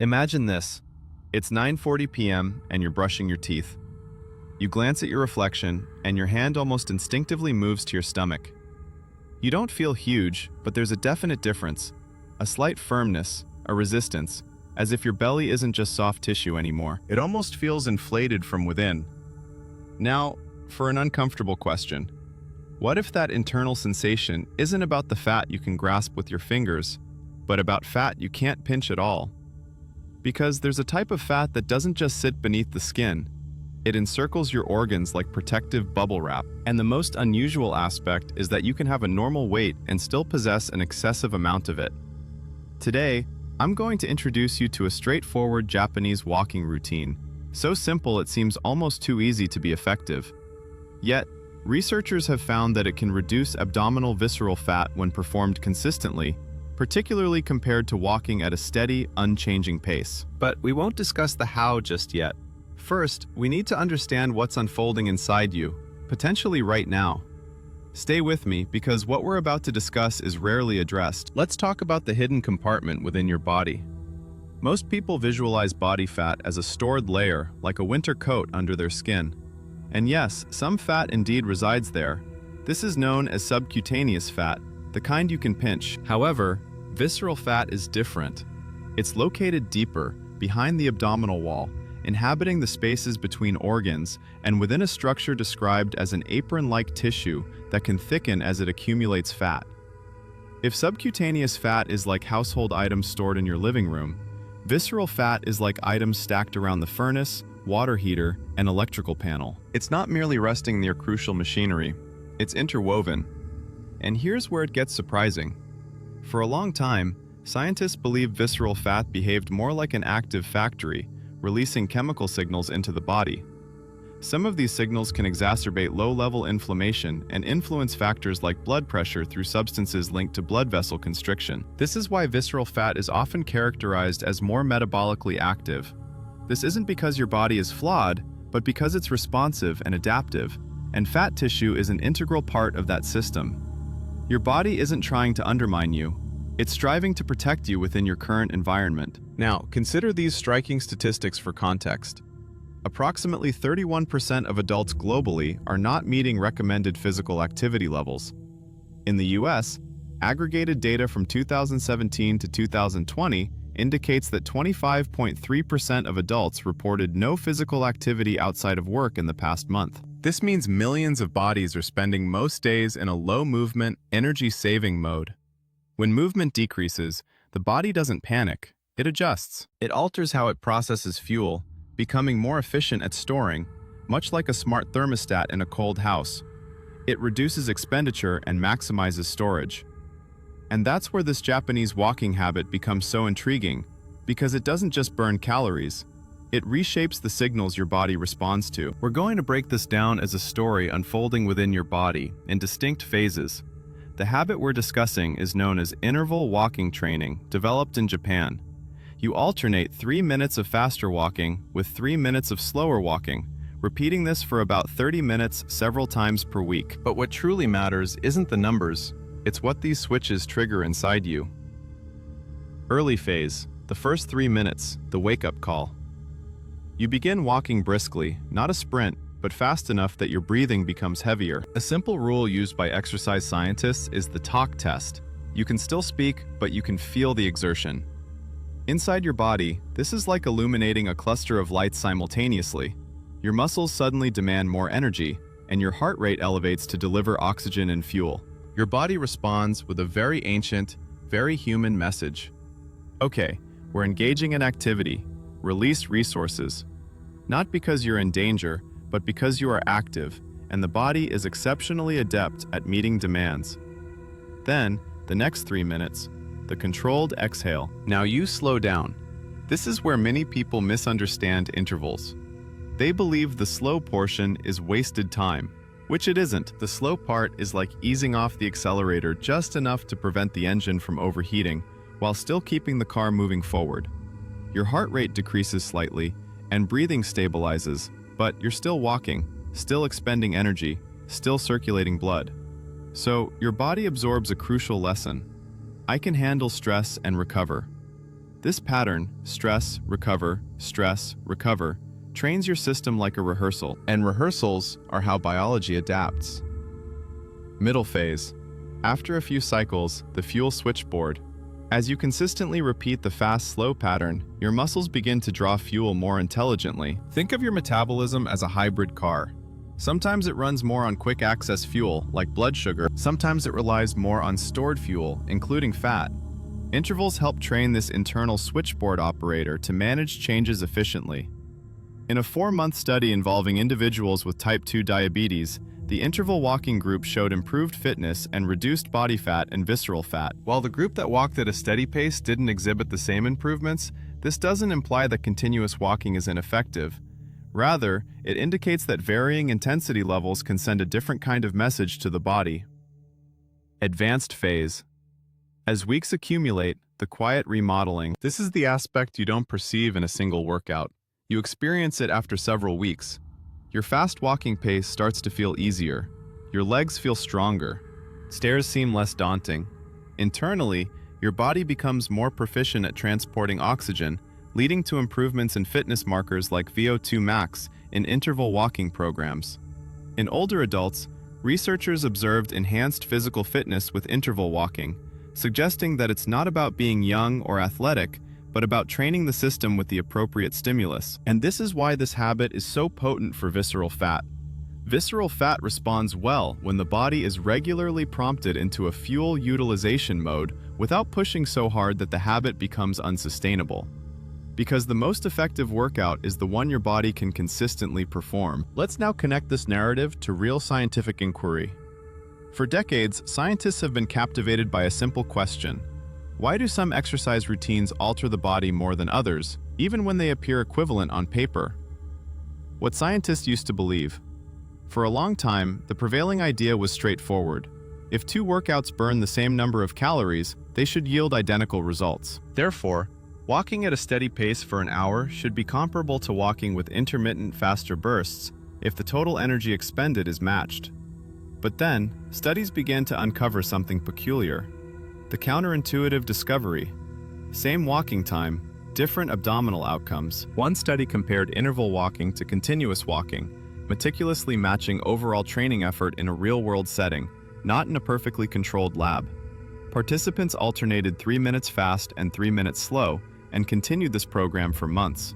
Imagine this. It's 9:40 p.m. and you're brushing your teeth. You glance at your reflection and your hand almost instinctively moves to your stomach. You don't feel huge, but there's a definite difference. A slight firmness, a resistance, as if your belly isn't just soft tissue anymore. It almost feels inflated from within. Now, for an uncomfortable question. What if that internal sensation isn't about the fat you can grasp with your fingers, but about fat you can't pinch at all? Because there's a type of fat that doesn't just sit beneath the skin. It encircles your organs like protective bubble wrap. And the most unusual aspect is that you can have a normal weight and still possess an excessive amount of it. Today, I'm going to introduce you to a straightforward Japanese walking routine. So simple it seems almost too easy to be effective. Yet, researchers have found that it can reduce abdominal visceral fat when performed consistently, particularly compared to walking at a steady, unchanging pace. But we won't discuss the how just yet. First, we need to understand what's unfolding inside you, potentially right now. Stay with me because what we're about to discuss is rarely addressed. Let's talk about the hidden compartment within your body. Most people visualize body fat as a stored layer, like a winter coat under their skin. And yes, some fat indeed resides there. This is known as subcutaneous fat, the kind you can pinch. However, visceral fat is different. It's located deeper, behind the abdominal wall, inhabiting the spaces between organs and within a structure described as an apron-like tissue that can thicken as it accumulates fat. If subcutaneous fat is like household items stored in your living room, visceral fat is like items stacked around the furnace, water heater, and electrical panel. It's not merely resting near crucial machinery, it's interwoven. And here's where it gets surprising. For a long time, scientists believed visceral fat behaved more like an active factory, releasing chemical signals into the body. Some of these signals can exacerbate low-level inflammation and influence factors like blood pressure through substances linked to blood vessel constriction. This is why visceral fat is often characterized as more metabolically active. This isn't because your body is flawed, but because it's responsive and adaptive, and fat tissue is an integral part of that system. Your body isn't trying to undermine you. It's striving to protect you within your current environment. Now, consider these striking statistics for context. Approximately 31% of adults globally are not meeting recommended physical activity levels. In the US, aggregated data from 2017 to 2020 indicates that 25.3% of adults reported no physical activity outside of work in the past month. This means millions of bodies are spending most days in a low-movement, energy-saving mode. When movement decreases, the body doesn't panic, it adjusts. It alters how it processes fuel, becoming more efficient at storing, much like a smart thermostat in a cold house. It reduces expenditure and maximizes storage. And that's where this Japanese walking habit becomes so intriguing, because it doesn't just burn calories, it reshapes the signals your body responds to. We're going to break this down as a story unfolding within your body in distinct phases. The habit we're discussing is known as interval walking training, developed in Japan. You alternate 3 minutes of faster walking with 3 minutes of slower walking, repeating this for about 30 minutes several times per week. But what truly matters isn't the numbers, it's what these switches trigger inside you. Early phase, the first 3 minutes, the wake-up call. You begin walking briskly, not a sprint, but fast enough that your breathing becomes heavier. A simple rule used by exercise scientists is the talk test. You can still speak, but you can feel the exertion. Inside your body, this is like illuminating a cluster of lights simultaneously. Your muscles suddenly demand more energy, and your heart rate elevates to deliver oxygen and fuel. Your body responds with a very ancient, very human message. Okay, we're engaging in activity. Release resources. Not because you're in danger, but because you are active, and the body is exceptionally adept at meeting demands. Then, the next 3 minutes, the controlled exhale. Now you slow down. This is where many people misunderstand intervals. They believe the slow portion is wasted time, which it isn't. The slow part is like easing off the accelerator just enough to prevent the engine from overheating, while still keeping the car moving forward. Your heart rate decreases slightly, and breathing stabilizes, but you're still walking, still expending energy, still circulating blood. So, your body absorbs a crucial lesson. I can handle stress and recover. This pattern, stress, recover, trains your system like a rehearsal, and rehearsals are how biology adapts. Middle phase. After a few cycles, the fuel switchboard. As you consistently repeat the fast-slow pattern, your muscles begin to draw fuel more intelligently. Think of your metabolism as a hybrid car. Sometimes it runs more on quick-access fuel, like blood sugar. Sometimes it relies more on stored fuel, including fat. Intervals help train this internal switchboard operator to manage changes efficiently. In a 4-month study involving individuals with type 2 diabetes, the interval walking group showed improved fitness and reduced body fat and visceral fat. While the group that walked at a steady pace didn't exhibit the same improvements, this doesn't imply that continuous walking is ineffective. Rather, it indicates that varying intensity levels can send a different kind of message to the body. Advanced phase. As weeks accumulate, the quiet remodeling. This is the aspect you don't perceive in a single workout. You experience it after several weeks. Your fast walking pace starts to feel easier. Your legs feel stronger. Stairs seem less daunting. Internally, your body becomes more proficient at transporting oxygen, leading to improvements in fitness markers like VO2 max in interval walking programs. In older adults, researchers observed enhanced physical fitness with interval walking, suggesting that it's not about being young or athletic, but about training the system with the appropriate stimulus. And this is why this habit is so potent for visceral fat. Visceral fat responds well when the body is regularly prompted into a fuel utilization mode without pushing so hard that the habit becomes unsustainable. Because the most effective workout is the one your body can consistently perform. Let's now connect this narrative to real scientific inquiry. For decades, scientists have been captivated by a simple question. Why do some exercise routines alter the body more than others, even when they appear equivalent on paper? What scientists used to believe. For a long time, the prevailing idea was straightforward. If 2 workouts burn the same number of calories, they should yield identical results. Therefore, walking at a steady pace for an hour should be comparable to walking with intermittent faster bursts if the total energy expended is matched. But then, studies began to uncover something peculiar. The counterintuitive discovery. Same walking time, different abdominal outcomes. One study compared interval walking to continuous walking, meticulously matching overall training effort in a real-world setting, not in a perfectly controlled lab. Participants alternated 3 minutes fast and 3 minutes slow, and continued this program for months.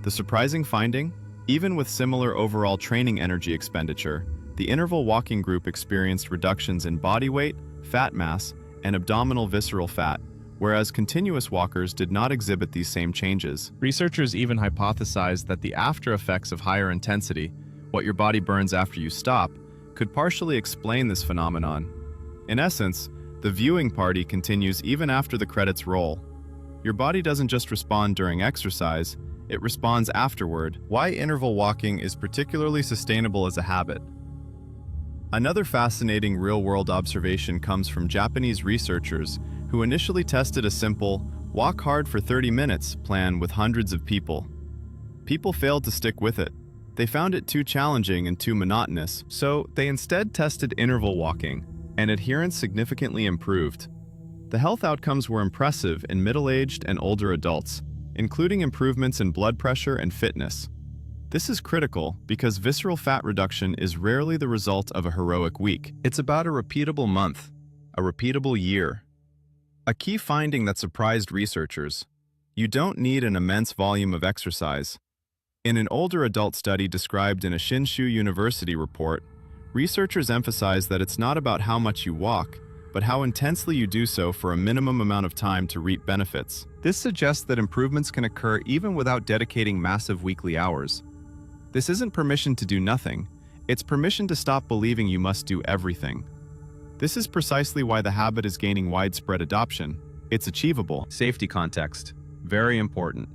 The surprising finding? Even with similar overall training energy expenditure, the interval walking group experienced reductions in body weight, fat mass, and abdominal visceral fat, whereas continuous walkers did not exhibit these same changes. Researchers even hypothesized that the after effects of higher intensity, what your body burns after you stop, could partially explain this phenomenon. In essence, the viewing party continues even after the credits roll. Your body doesn't just respond during exercise, it responds afterward. Why interval walking is particularly sustainable as a habit. Another fascinating real-world observation comes from Japanese researchers who initially tested a simple, walk hard for 30 minutes plan with hundreds of people. People failed to stick with it. They found it too challenging and too monotonous, so they instead tested interval walking, and adherence significantly improved. The health outcomes were impressive in middle-aged and older adults, including improvements in blood pressure and fitness. This is critical because visceral fat reduction is rarely the result of a heroic week. It's about a repeatable month, a repeatable year. A key finding that surprised researchers: you don't need an immense volume of exercise. In an older adult study described in a Shinshu University report, researchers emphasized that it's not about how much you walk, but how intensely you do so for a minimum amount of time to reap benefits. This suggests that improvements can occur even without dedicating massive weekly hours. This isn't permission to do nothing, it's permission to stop believing you must do everything. This is precisely why the habit is gaining widespread adoption. It's achievable. Safety context. Very important.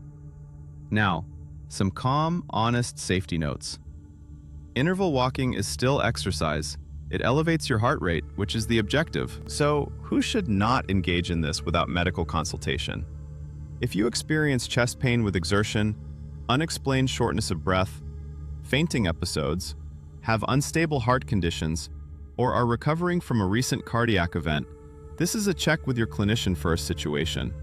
Now, some calm, honest safety notes. Interval walking is still exercise. It elevates your heart rate, which is the objective. So, who should not engage in this without medical consultation? If you experience chest pain with exertion, unexplained shortness of breath, fainting episodes, have unstable heart conditions, or are recovering from a recent cardiac event, this is a check with your clinician for a situation.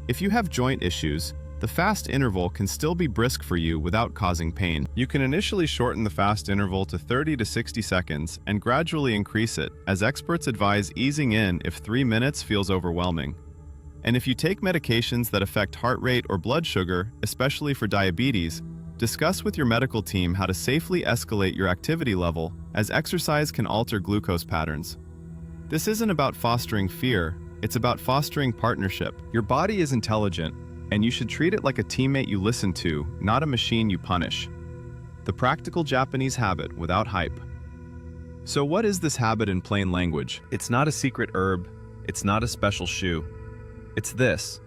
If you have joint issues, the fast interval can still be brisk for you without causing pain. You can initially shorten the fast interval to 30 to 60 seconds and gradually increase it, as experts advise easing in if 3 minutes feels overwhelming. And if you take medications that affect heart rate or blood sugar, especially for diabetes, discuss with your medical team how to safely escalate your activity level, as exercise can alter glucose patterns. This isn't about fostering fear, it's about fostering partnership. Your body is intelligent, and you should treat it like a teammate you listen to, not a machine you punish. The practical Japanese habit without hype. So what is this habit in plain language? It's not a secret herb, it's not a special shoe. It's this.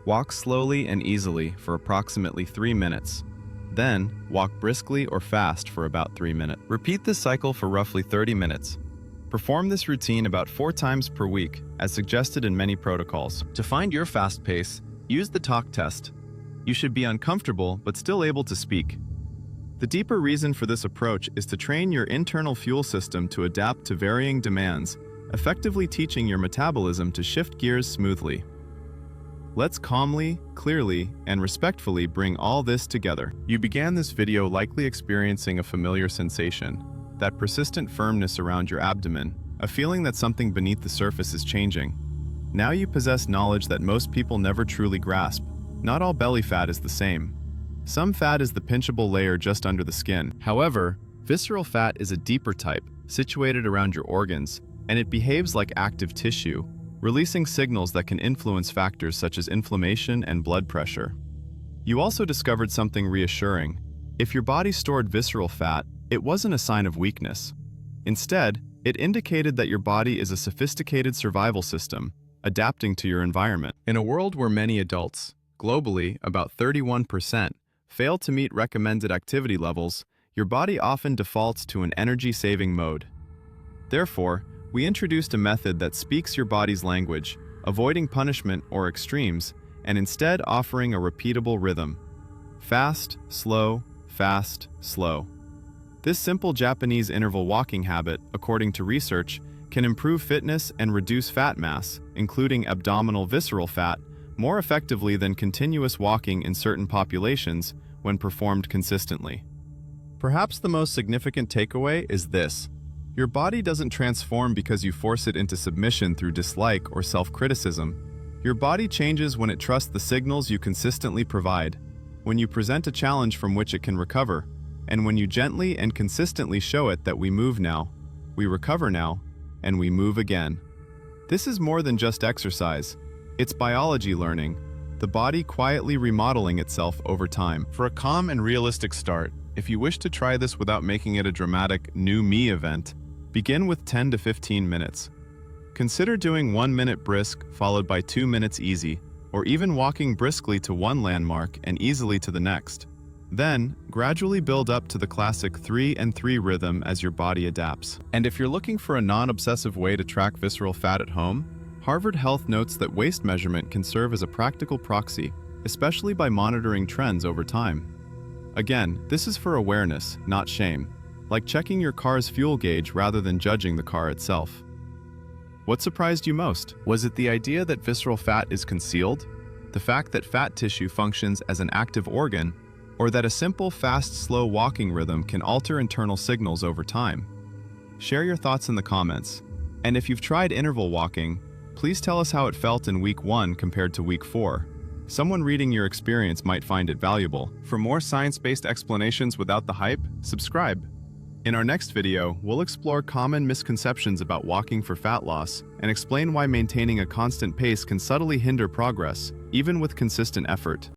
Walk slowly and easily for approximately 3 minutes. Then, walk briskly or fast for about 3 minutes. Repeat this cycle for roughly 30 minutes. Perform this routine about 4 times per week, as suggested in many protocols. To find your fast pace, use the talk test. You should be uncomfortable but still able to speak. The deeper reason for this approach is to train your internal fuel system to adapt to varying demands, effectively teaching your metabolism to shift gears smoothly. Let's calmly, clearly, and respectfully bring all this together. You began this video likely experiencing a familiar sensation, that persistent firmness around your abdomen, a feeling that something beneath the surface is changing. Now you possess knowledge that most people never truly grasp. Not all belly fat is the same. Some fat is the pinchable layer just under the skin. However, visceral fat is a deeper type, situated around your organs, and it behaves like active tissue, releasing signals that can influence factors such as inflammation and blood pressure. You also discovered something reassuring. If your body stored visceral fat, it wasn't a sign of weakness. Instead, it indicated that your body is a sophisticated survival system, adapting to your environment. In a world where many adults, globally about 31%, fail to meet recommended activity levels, your body often defaults to an energy-saving mode. Therefore, we introduced a method that speaks your body's language, avoiding punishment or extremes, and instead offering a repeatable rhythm. Fast, slow, fast, slow. This simple Japanese interval walking habit, according to research, can improve fitness and reduce fat mass, including abdominal visceral fat, more effectively than continuous walking in certain populations when performed consistently. Perhaps the most significant takeaway is this. Your body doesn't transform because you force it into submission through dislike or self-criticism. Your body changes when it trusts the signals you consistently provide, when you present a challenge from which it can recover, and when you gently and consistently show it that we move now, we recover now, and we move again. This is more than just exercise. It's biology learning, the body quietly remodeling itself over time. For a calm and realistic start, if you wish to try this without making it a dramatic new me event, begin with 10 to 15 minutes. Consider doing 1 minute brisk followed by 2 minutes easy, or even walking briskly to one landmark and easily to the next. Then, gradually build up to the classic 3 and 3 rhythm as your body adapts. And if you're looking for a non-obsessive way to track visceral fat at home, Harvard Health notes that waist measurement can serve as a practical proxy, especially by monitoring trends over time. Again, this is for awareness, not shame, like checking your car's fuel gauge rather than judging the car itself. What surprised you most? Was it the idea that visceral fat is concealed? The fact that fat tissue functions as an active organ? Or that a simple fast, slow walking rhythm can alter internal signals over time? Share your thoughts in the comments. And if you've tried interval walking, please tell us how it felt in week 1 compared to week 4. Someone reading your experience might find it valuable. For more science-based explanations without the hype, subscribe. In our next video, we'll explore common misconceptions about walking for fat loss and explain why maintaining a constant pace can subtly hinder progress, even with consistent effort.